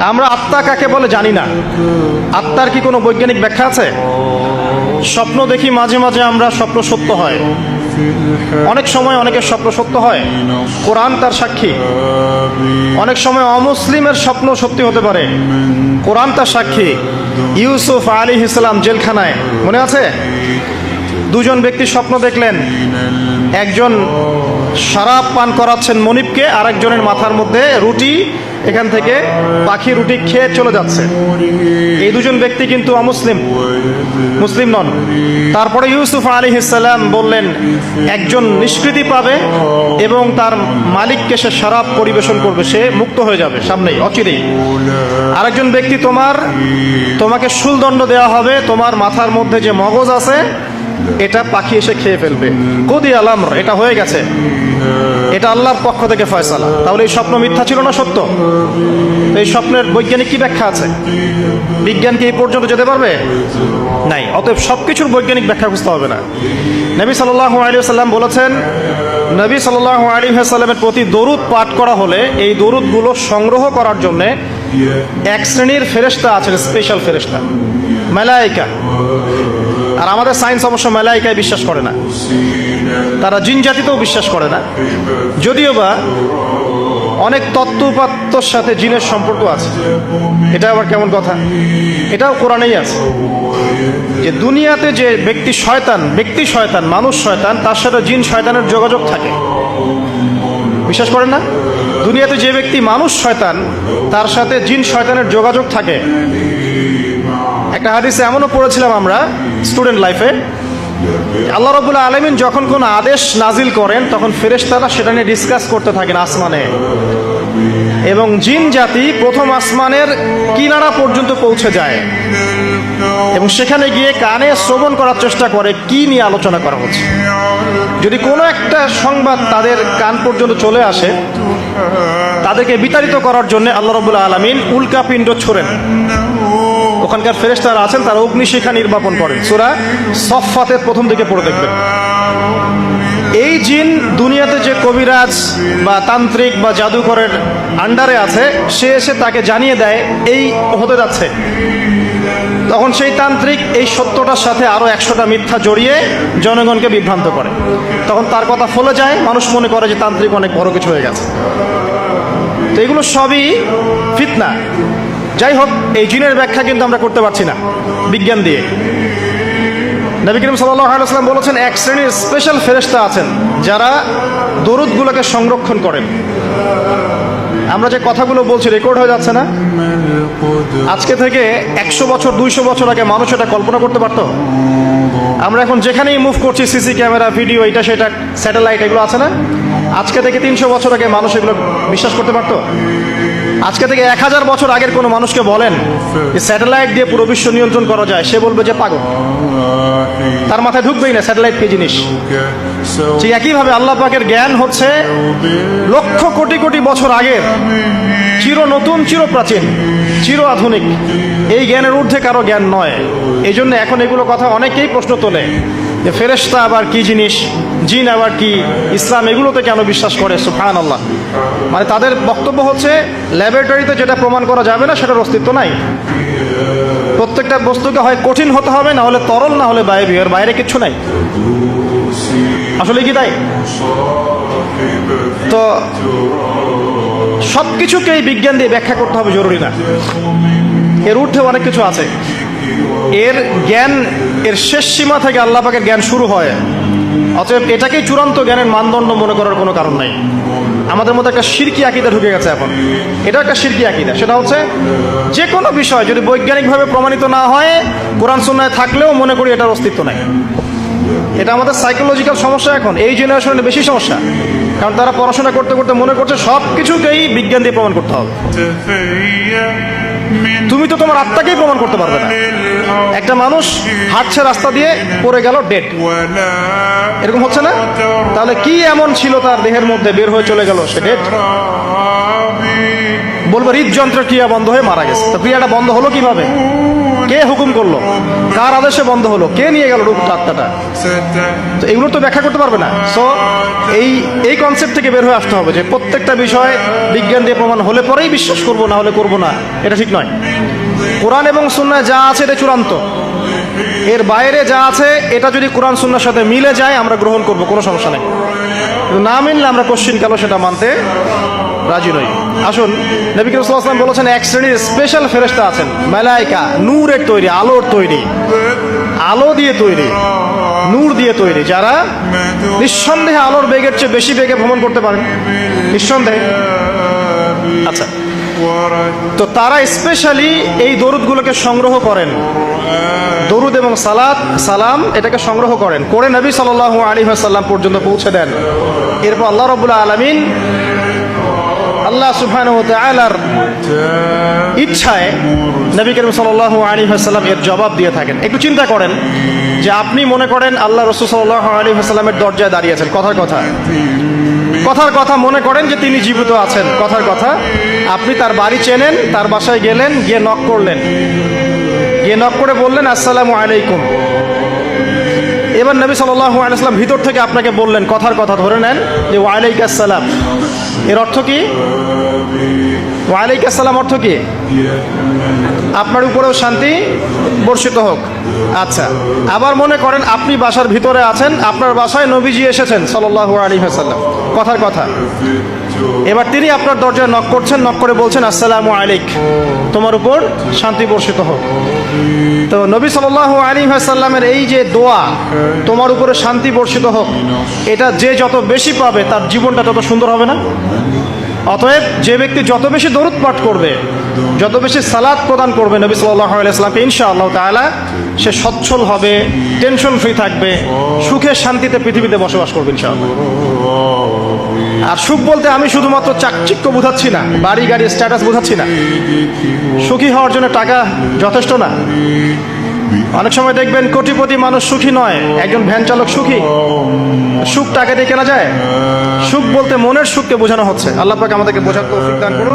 আমরা আত্মা কাকে বলে জানি না। আত্মার কি কোনো বৈজ্ঞানিক ব্যাখ্যা আছে? স্বপ্ন দেখি মাঝে মাঝে আমরা, স্বপ্ন সত্য হয়। অনেক সময় অনেকের স্বপ্ন সত্য হয়, কোরআন তার সাক্ষী। অনেক সময় অমুসলিমের স্বপ্ন সত্যি হতে পারে, কোরআন তার সাক্ষী। ইউসুফ আলাইহিস সালাম জেলখানায়, মনে আছে? দুজন ব্যক্তি স্বপ্ন দেখলেন, একজন শরাব পান করাচ্ছেন মনিবকে, আর একজনের মাথার মধ্যে রুটি, এখান থেকে পাখি রুটি খেয়ে চলে যাচ্ছে। এই দুজন ব্যক্তি কিন্তু অমুসলিম, মুসলিম নন। তারপরে ইউসুফ আলাইহিস সালাম বললেন, একজন নিষ্কৃতি পাবে এবং তার মালিককে সে শরাব পরিবেশন করবে, সে মুক্ত হয়ে যাবে সামনেই, অচিরেই। আরেকজন ব্যক্তি, তোমাকে শুলদণ্ড দেওয়া হবে, তোমার মাথার মধ্যে যে মগজ আছে এটা পাখি এসে খেয়ে ফেলবে। কদি আলাম, এটা হয়ে গেছে, এটা আল্লাহর পক্ষ থেকে ফয়সালা। তাহলে এই স্বপ্ন মিথ্যা ছিল না সত্য? এই স্বপ্নের বৈজ্ঞানিক কি ব্যাখ্যা আছে? বিজ্ঞান কি এই পর্যন্ত যেতে পারবে? নাই। অতএব সবকিছুর বৈজ্ঞানিক ব্যাখ্যা খুঁজতে হবে না। নবী সাল্লাল্লাহু আলাইহি ওয়াসাল্লাম বলেছেন, নবী সাল্লাল্লাহু আলাইহি ওয়াসাল্লামের প্রতি দরুদ পাঠ করা হলে এই দরুদগুলো সংগ্রহ করার জন্য এক শ্রেণীর ফেরেশতা আছেন, স্পেশাল ফেরেশতা, মালায়েকা। আর আমাদের সায়েন্স অবশ্য মালায়েকায় বিশ্বাস করে না, তারা জিন জাতিতেও বিশ্বাস করে না। যদিও বা অনেক তত্ত্ব উপাত্তর সাথে জিনের সম্পর্ক আছে। এটা আবার কেমন কথা? এটাও কোরআনেই আছে যে দুনিয়াতে যে ব্যক্তি শয়তান, মানুষ শয়তান, তার সাথে জিন শয়তানের যোগাযোগ থাকে। বিশ্বাস করেন না? দুনিয়াতে যে ব্যক্তি মানুষ শয়তান, তার সাথে জিন শয়তানের যোগাযোগ থাকে। একটা হাদিসে এমনও পড়েছিলাম আমরা স্টুডেন্ট লাইফে, আল্লাহ রাব্বুল আলামিন যখন কোনো আদেশ নাজিল করেন তখন ফেরেশতারা সেটা নিয়ে ডিসকাস করতে থাকেন আসমানে, এবং জিন জাতি প্রথম আসমানের কিনারা পর্যন্ত পৌঁছে যায় এবং সেখানে গিয়ে কানে শ্রবণ করার চেষ্টা করে কি নিয়ে আলোচনা করা হচ্ছে। যদি কোনো একটা সংবাদ তাদের কান পর্যন্ত চলে আসে, তাদেরকে বিতাড়িত করার জন্য আল্লাহ রাব্বুল আলামিন উল্কাপিণ্ড ছোড়েন। ওখানকার ফেরেশতারা আছেন, তারা অগ্নিশিখা নির্বাপন করেন। সূরা সফফাতের প্রথম দিকে পড়ে দেখবেন। এই জিন দুনিয়াতে যে কবিরাজ বা তান্ত্রিক বা জাদুকরের আন্ডারে আছে, সে এসে তাকে জানিয়ে দেয় এই হতে যাচ্ছে। তখন সেই তান্ত্রিক এই সত্যটার সাথে আরো 100টা মিথ্যা জড়িয়ে জনগণকে বিভ্রান্ত করে। তখন তার কথা ফলে যায়, মানুষ মনে করে যে তান্ত্রিক অনেক বড় কিছু হয়ে গেছে। তো এগুলো সবই ফিতনা। যাই হোক, এই জিনের ব্যাখ্যা কিন্তু আমরা করতে পারছি না বিজ্ঞান দিয়ে। নবী করিম সাল্লাল্লাহু আলাইহি ওয়াসাল্লাম বলেছেন, এক শ্রেণীর স্পেশাল ফেরেশতা আছেন যারা দরুদগুলোকে সংরক্ষণ করেন। আমরা যে কথাগুলো বলছি রেকর্ড হয়ে যাচ্ছে না? আজকে থেকে 100 বছর 200 বছর আগে মানুষ এটা কল্পনা করতে পারতো? আমরা এখন যেখানেই মুভ করছি, সিসি ক্যামেরা, ভিডিও, এটা সেটা, স্যাটেলাইট, এগুলো আছে না? আজকে থেকে 300 বছর আগে মানুষ এগুলো বিশ্বাস করতে পারতো? আজকে থেকে 1000 বছর আগের কোনো মানুষকে বলেন যে স্যাটেলাইট দিয়ে পুরো বিশ্ব নিয়ন্ত্রণ করা যায়, সে বলবে যে পাগল, তার মাথায় ঢুকবেই না স্যাটেলাইট কি জিনিস। ঠিক একইভাবে আল্লাহ পাকের জ্ঞান হচ্ছে লক্ষ কোটি কোটি বছর আগের, চির নতুন, চির প্রাচীন, চির আধুনিক। এই জ্ঞানের ঊর্ধ্বে কারো জ্ঞান নয়। এই জন্য এখন এগুলো কথা অনেকেই প্রশ্ন তোলে যে ফেরেশতা আবার কি জিনিস, জিন আবার কি, ইসলাম এগুলোতে কেন বিশ্বাস করে? সুবহানাল্লাহ। মানে তাদের বক্তব্য হচ্ছে ল্যাবরেটরিতে যেটা প্রমাণ করা যাবে না সেটার অস্তিত্ব নাই। প্রত্যেকটা বস্তুকে হয় কঠিন হতে হবে, না হলে তরল, না হলে বায়বীয়, এর বাইরে কিচ্ছু নাই। আসলে কি তাই? তো সবকিছুকেই বিজ্ঞান দিয়ে ব্যাখ্যা করতে হবে জরুরি না। এর ঊর্ধ্বে অনেক কিছু আছে। এর জ্ঞান, এর শেষ সীমা থেকে আল্লাহ পাকের জ্ঞান শুরু হয়। অতএব এটাকেই চূড়ান্ত জ্ঞানের মানদণ্ড মনে করার কোনো কারণ নাই। আমাদের মধ্যে একটা শিরকি আকীদা ঢুকে গেছে এখন। এটা একটা শিরকি আকীদা। সেটা হচ্ছে যে কোনো বিষয় যদি বৈজ্ঞানিকভাবে প্রমাণিত না হয়, কোরআন সুন্নাহয় থাকলেও মনে করি এটার অস্তিত্ব নাই। এটা আমাদের সাইকোলজিক্যাল সমস্যা। এখন এই জেনারেশনের বেশি সমস্যা, কারণ তারা পড়াশোনা করতে করতে মনে করছে সব কিছুকেই বিজ্ঞান দিয়ে প্রমাণ করতে হবে। তুমি তো তোমার আত্মাকেই প্রমাণ করতে পারবে না। একটা মানুষ হাঁটছে রাস্তা দিয়ে, পড়ে গেল, ডেড, এরকম হচ্ছে না? তাহলে কি এমন ছিল তার দেহের মধ্যে, বের হয়ে চলে গেল, সে ডেড? বলবো হৃদযন্ত্রের ক্রিয়া বন্ধ হয়ে মারা গেছে। তো ক্রিয়াটা বন্ধ হলো কিভাবে? কে হুকুম করলো? কার আদেশে বন্ধ হলো? কে নিয়ে গেল রূহ আত্মাটা? তো এগুলো তো ব্যাখ্যা করতে পারবে না। সো এই কনসেপ্ট থেকে বের হয়ে আসতে হবে যে প্রত্যেকটা বিষয় বিজ্ঞান দিয়ে প্রমাণ হলে পরেই বিশ্বাস করবো, না হলে করবো না, এটা ঠিক নয়। কোরআন এবং সুন্নাহ যা আছে এটা চূড়ান্ত, এর বাইরে যা আছে এটা যদি কোরআন সুন্নাহর সাথে মিলে যায় আমরা গ্রহণ করব, কোনো সমস্যা নেই। কিন্তু না মিললে আমরা কোশ্চিন কালো সেটা মানতে রাজি নই। আসুন, নবী করিম সাল্লাল্লাহু আলাইহি ওয়াসাল্লাম বলেছেন এক শ্রেণীর স্পেশাল ফেরেশতা আছেন, মালায়েকা, নূরের তৈরি, আলোর তৈরি, আলো দিয়ে তৈরি, নূর দিয়ে তৈরি, যারা নিঃসন্দেহে আলোর বেগের চেয়ে বেশি বেগে ভ্রমণ করতে পারেন, নিঃসন্দেহে। আচ্ছা, তো তারা স্পেশালি এই দরুদগুলোকে সংগ্রহ করেন, দরুদ এবং সালাম এটাকে সংগ্রহ করেন, করে নবী সাল্লাল্লাহু আলাইহি ওয়াসাল্লাম পর্যন্ত পৌঁছে দেন। এরপর আল্লাহ রাব্বুল আলামিন, আল্লাহ সুবহানাহু ওয়া তাআলার ইচ্ছায় নবী করিম সাল্লাল্লাহু আলাইহি ওয়াসাল্লাম এর জবাব দিয়ে থাকেন। একটু চিন্তা করেন যে আপনি মনে করেন আল্লাহ রাসূল সাল্লাল্লাহু আলাইহি ওয়াসাল্লামের দরজায় দাঁড়িয়ে আছেন, কথার কথা মনে করেন যে তিনি জীবিত আছেন, কথার কথা। আপনি তার বাড়ি চেনেন, তার বাসায় গেলেন, গিয়ে নক করলেন, গিয়ে নক করে বললেন আসসালামু আলাইকুম। এবার নবী সাল্লাল্লাহু আলাইহি ওয়াসাল্লাম ভিতর থেকে আপনাকে বললেন, কথার কথা ধরে নেন যে ওয়ালাইকুম আসসালাম। এর অর্থ কি? ওয়ালাইকুম আসসালাম অর্থ কি? আপনার উপরেও শান্তি বর্ষিত হোক। আচ্ছা, আবার মনে করেন আপনি বাসার ভিতরে আছেন, আপনার বাসায় নবীজি এসেছেন সাল্লাল্লাহু আলাইহি ওয়াসাল্লাম, কথার কথা। এবার তিনি আপনার দরজায় নক করছেন, নক করে বলছেন আসসালামু আলাইক, তোমার উপর শান্তি বর্ষিত হোক। তো নবী সাল্লাল্লাহু আলাইহি ওয়াসাল্লামের এই যে দোয়া, তোমার উপরে শান্তি বর্ষিত হোক, এটা যে যত বেশি পাবে তার জীবনটা তত সুন্দর হবে না? অতএব যে ব্যক্তি যত বেশি দরুদ পাঠ করবে, যত বেশি সালাত প্রদান করবে নবী সাল্লাল্লাহু আলাইহি ওয়াসাল্লামকে, ইনশাআল্লাহ তাআলা সে সচ্ছল হবে, টেনশন ফ্রি থাকবে, সুখে শান্তিতে পৃথিবীতে বসবাস করবে ইনশাআল্লাহ। আর সুখ বলতে আমি শুধুমাত্র চাকচিক্য বোঝাচ্ছি না, বাড়ি গাড়ি স্ট্যাটাস বোঝাচ্ছি না। সুখী হওয়ার জন্য টাকা যথেষ্ট না। অনেক সময় দেখবেন কোটিপতি মানুষ সুখী নয়, একজন ভ্যান চালক সুখী। সুখ টাকা দিয়ে কেনা যায়? সুখ বলতে মনের সুখকে বোঝানো হচ্ছে। আল্লাহ পাক আমাদেরকে বোঝার তৌফিক দান করুন।